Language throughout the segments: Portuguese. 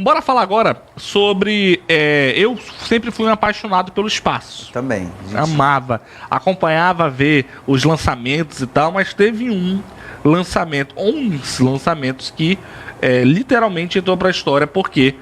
Bora falar agora sobre. Eu sempre fui um apaixonado pelo espaço. Também. Amava, acompanhava ver os lançamentos e tal, mas teve um lançamento, uns lançamentos que literalmente entrou pra história porque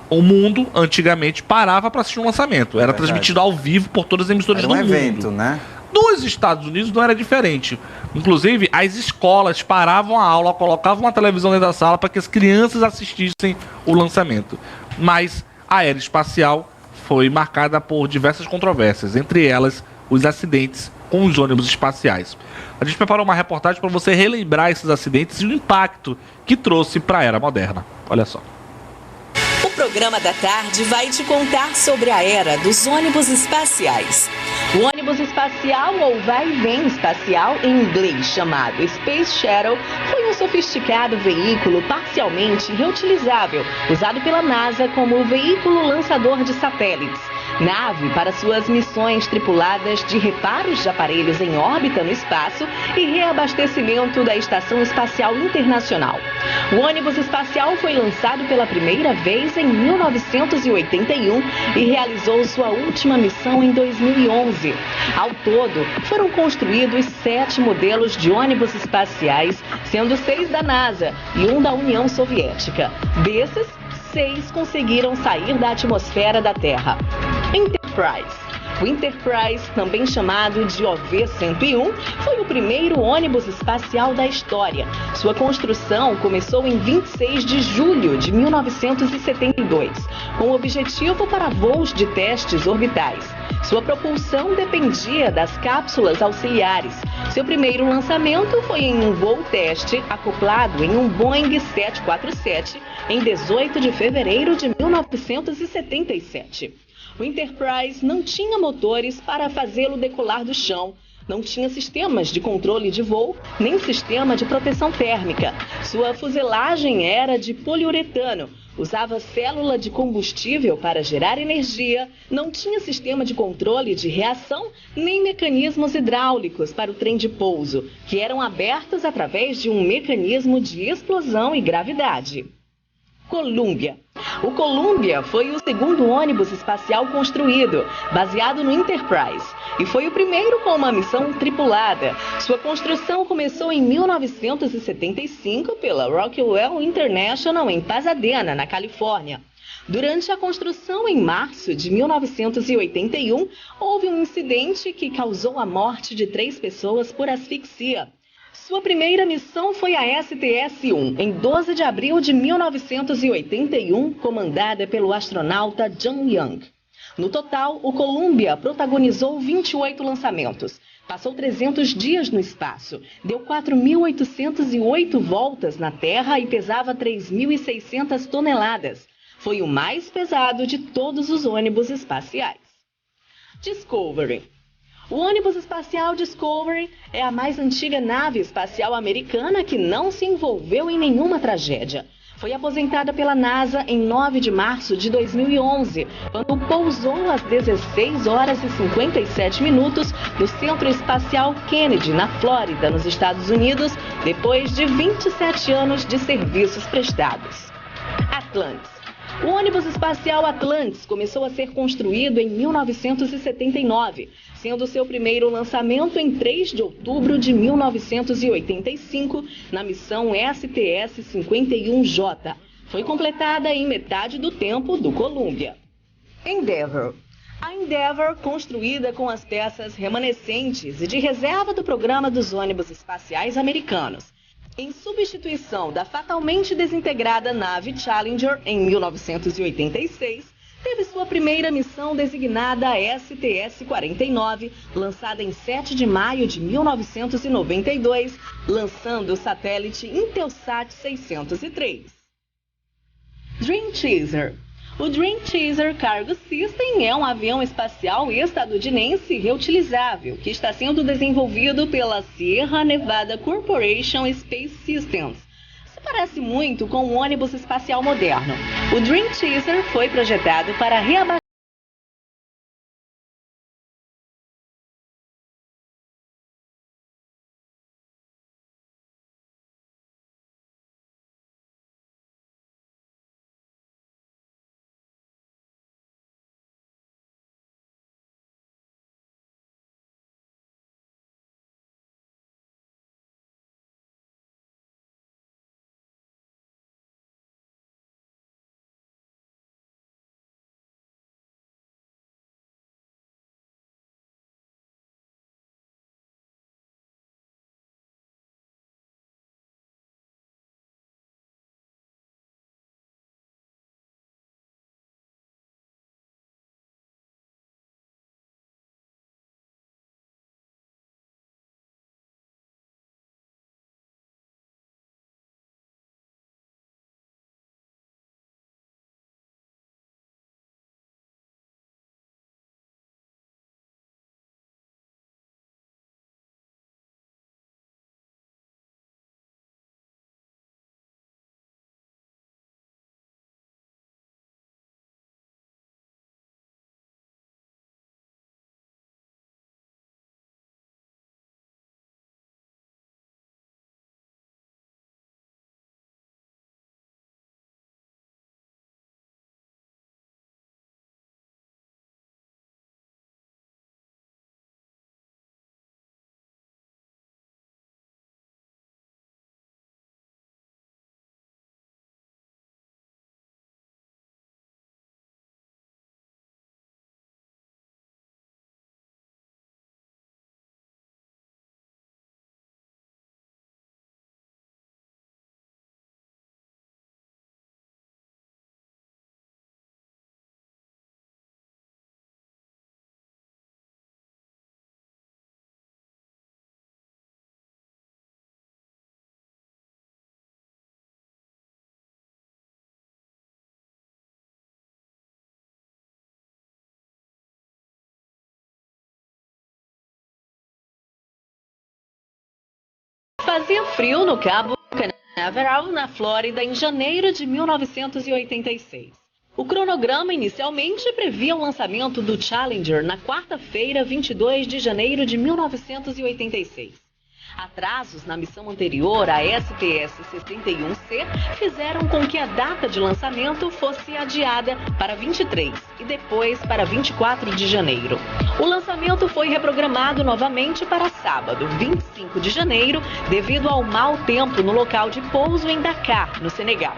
o mundo antigamente parava pra assistir um lançamento. Era Verdade. transmitido ao vivo por todas as emissoras do mundo. Era um evento, né? Nos Estados Unidos não era diferente. Inclusive, as escolas paravam a aula, colocavam uma televisão dentro da sala para que as crianças assistissem o lançamento. Mas a era espacial foi marcada por diversas controvérsias, entre elas os acidentes com os ônibus espaciais. A gente preparou uma reportagem para você relembrar esses acidentes e o impacto que trouxe para a era moderna. Olha só. O programa da tarde vai te contar sobre a era dos ônibus espaciais. O ônibus espacial, ou vai-vem espacial em inglês, chamado Space Shuttle, foi um sofisticado veículo parcialmente reutilizável, usado pela NASA como veículo lançador de satélites. Nave para suas missões tripuladas de reparos de aparelhos em órbita no espaço e reabastecimento da Estação Espacial Internacional. O ônibus espacial foi lançado pela primeira vez em 1981 e realizou sua última missão em 2011. Ao todo, foram construídos 7 modelos de ônibus espaciais, sendo 6 da NASA e um da União Soviética. Desses, 6 conseguiram sair da atmosfera da Terra. Enterprise. O Enterprise, também chamado de OV-101, foi o primeiro ônibus espacial da história. Sua construção começou em 26 de julho de 1972, com o objetivo para voos de testes orbitais. Sua propulsão dependia das cápsulas auxiliares. Seu primeiro lançamento foi em um voo teste acoplado em um Boeing 747 em 18 de fevereiro de 1977. O Enterprise não tinha motores para fazê-lo decolar do chão. Não tinha sistemas de controle de voo, nem sistema de proteção térmica. Sua fuselagem era de poliuretano. Usava célula de combustível para gerar energia, não tinha sistema de controle de reação, nem mecanismos hidráulicos para o trem de pouso, que eram abertos através de um mecanismo de explosão e gravidade. Columbia. O Columbia foi o segundo ônibus espacial construído, baseado no Enterprise, e foi o primeiro com uma missão tripulada. Sua construção começou em 1975 pela Rockwell International em Pasadena, na Califórnia. Durante a construção, em março de 1981, houve um incidente que causou a morte de 3 pessoas por asfixia. Sua primeira missão foi a STS-1, em 12 de abril de 1981, comandada pelo astronauta John Young. No total, o Columbia protagonizou 28 lançamentos, passou 300 dias no espaço, deu 4.808 voltas na Terra e pesava 3.600 toneladas. Foi o mais pesado de todos os ônibus espaciais. Discovery. O ônibus espacial Discovery é a mais antiga nave espacial americana que não se envolveu em nenhuma tragédia. Foi aposentada pela NASA em 9 de março de 2011, quando pousou às 16 horas e 57 minutos no Centro Espacial Kennedy, na Flórida, nos Estados Unidos, depois de 27 anos de serviços prestados. Atlantis. O ônibus espacial Atlantis começou a ser construído em 1979, sendo seu primeiro lançamento em 3 de outubro de 1985, na missão STS-51J. Foi completada em metade do tempo do Columbia. Endeavour. A Endeavour, construída com as peças remanescentes e de reserva do programa dos ônibus espaciais americanos, em substituição da fatalmente desintegrada nave Challenger em 1986, teve sua primeira missão designada STS-49, lançada em 7 de maio de 1992, lançando o satélite Intelsat 603. Dream Chaser. O Dream Chaser Cargo System é um avião espacial estadunidense reutilizável que está sendo desenvolvido pela Sierra Nevada Corporation Space Systems. Se parece muito com um ônibus espacial moderno. O Dream Chaser foi projetado para reabastecer Fazia frio no Cabo Canaveral, na Flórida, em janeiro de 1986. O cronograma inicialmente previa o lançamento do Challenger na quarta-feira, 22 de janeiro de 1986. Atrasos na missão anterior, a STS-61C, fizeram com que a data de lançamento fosse adiada para 23 e depois para 24 de janeiro. O lançamento foi reprogramado novamente para sábado, 25 de janeiro, devido ao mau tempo no local de pouso em Dakar, no Senegal.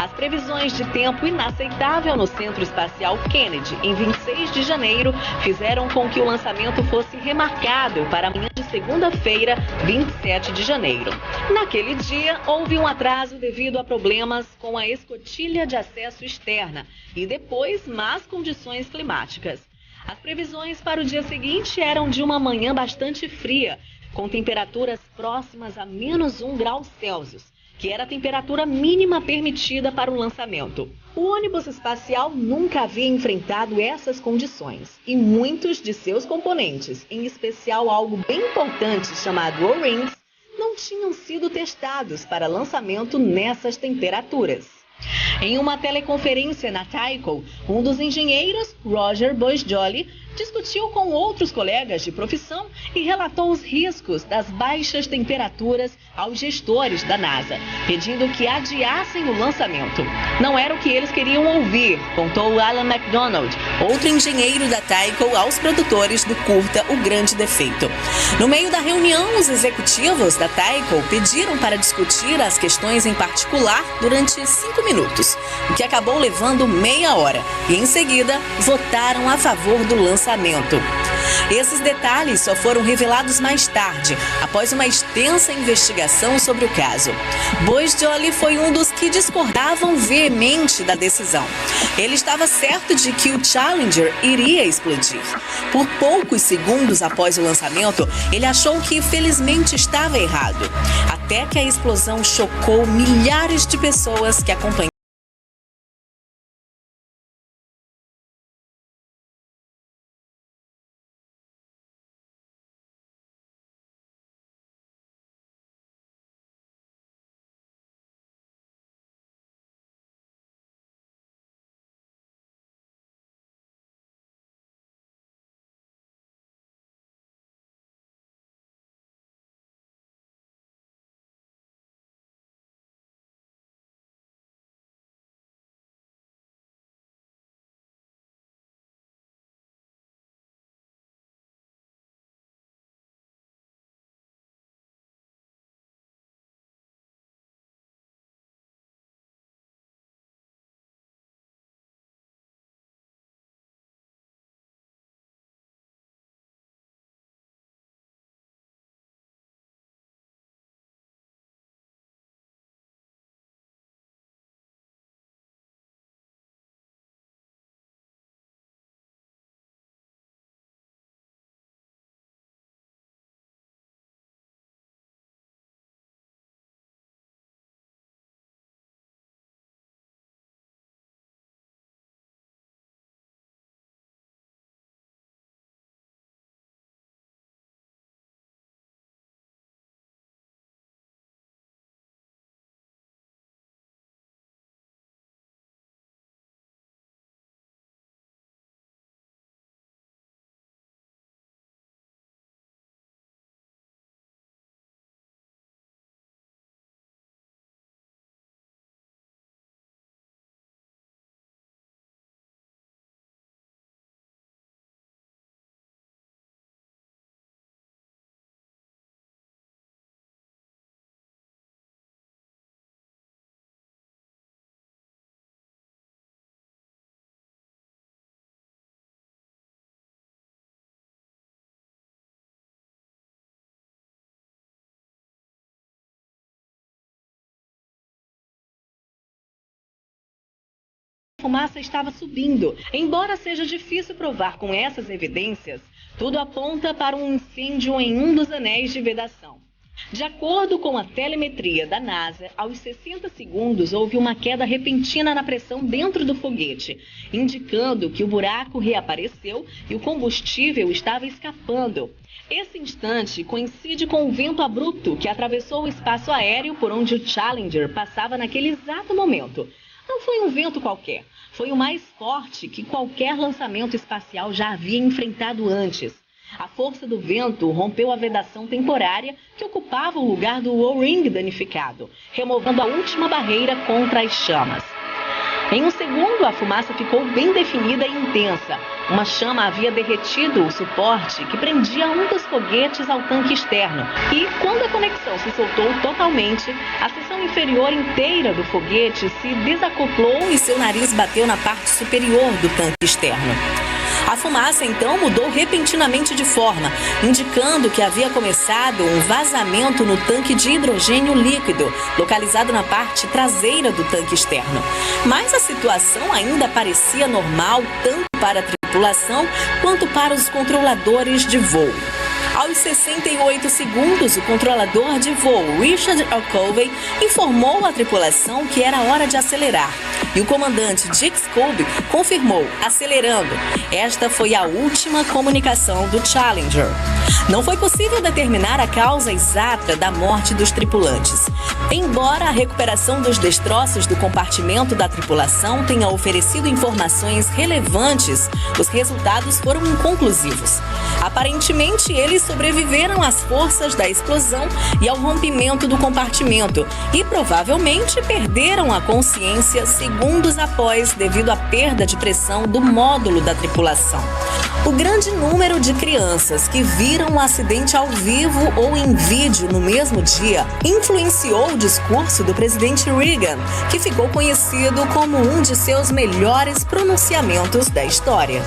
As previsões de tempo inaceitável no Centro Espacial Kennedy, em 26 de janeiro, fizeram com que o lançamento fosse remarcado para amanhã de segunda-feira, 27 de janeiro. Naquele dia, houve um atraso devido a problemas com a escotilha de acesso externa e depois más condições climáticas. As previsões para o dia seguinte eram de uma manhã bastante fria, com temperaturas próximas a -1 grau Celsius, que era a temperatura mínima permitida para o lançamento. O ônibus espacial nunca havia enfrentado essas condições e muitos de seus componentes, em especial algo bem importante chamado O-Rings, não tinham sido testados para lançamento nessas temperaturas. Em uma teleconferência na Tycho, um dos engenheiros, Roger Boisjoli, discutiu com outros colegas de profissão e relatou os riscos das baixas temperaturas aos gestores da NASA, pedindo que adiassem o lançamento. Não era o que eles queriam ouvir, contou Alan MacDonald, outro engenheiro da Tycho, aos produtores do curta O Grande Defeito. No meio da reunião, os executivos da Tycho pediram para discutir as questões em particular durante 5 minutos, o que acabou levando meia hora, e em seguida votaram a favor do lançamento. Esses detalhes só foram revelados mais tarde, após uma extensa investigação sobre o caso. Boisjoli foi um dos que discordavam veemente da decisão. Ele estava certo de que o Challenger iria explodir. Por poucos segundos após o lançamento, ele achou que felizmente estava errado, até que a explosão chocou milhares de pessoas que acompanharam. A fumaça estava subindo. Embora seja difícil provar com essas evidências, tudo aponta para um incêndio em um dos anéis de vedação. De acordo com a telemetria da NASA, aos 60 segundos houve uma queda repentina na pressão dentro do foguete, indicando que o buraco reapareceu e o combustível estava escapando. Esse instante coincide com o vento abrupto que atravessou o espaço aéreo por onde o Challenger passava naquele exato momento. Não foi um vento qualquer, foi o mais forte que qualquer lançamento espacial já havia enfrentado antes. A força do vento rompeu a vedação temporária que ocupava o lugar do O-ring danificado, removendo a última barreira contra as chamas. Em um segundo, a fumaça ficou bem definida e intensa. Uma chama havia derretido o suporte que prendia um dos foguetes ao tanque externo. E, quando a conexão se soltou totalmente, a seção inferior inteira do foguete se desacoplou e seu nariz bateu na parte superior do tanque externo. A fumaça, então, mudou repentinamente de forma, indicando que havia começado um vazamento no tanque de hidrogênio líquido, localizado na parte traseira do tanque externo. Mas a situação ainda parecia normal, tanto para a tripulação quanto para os controladores de voo. Aos 68 segundos, o controlador de voo, Richard Ocovey, informou a tripulação que era hora de acelerar. E o comandante Dick Scobie confirmou, acelerando. Esta foi a última comunicação do Challenger. Não foi possível determinar a causa exata da morte dos tripulantes. Embora a recuperação dos destroços do compartimento da tripulação tenha oferecido informações relevantes, os resultados foram inconclusivos. Aparentemente, eles sobreviveram às forças da explosão e ao rompimento do compartimento e provavelmente perderam a consciência segundos após devido à perda de pressão do módulo da tripulação. O grande número de crianças que viram o acidente ao vivo ou em vídeo no mesmo dia influenciou o discurso do presidente Reagan, que ficou conhecido como um de seus melhores pronunciamentos da história.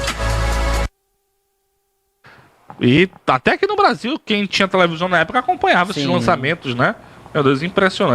E até aqui no Brasil, quem tinha televisão na época acompanhava esses lançamentos, né? Meu Deus, impressionante.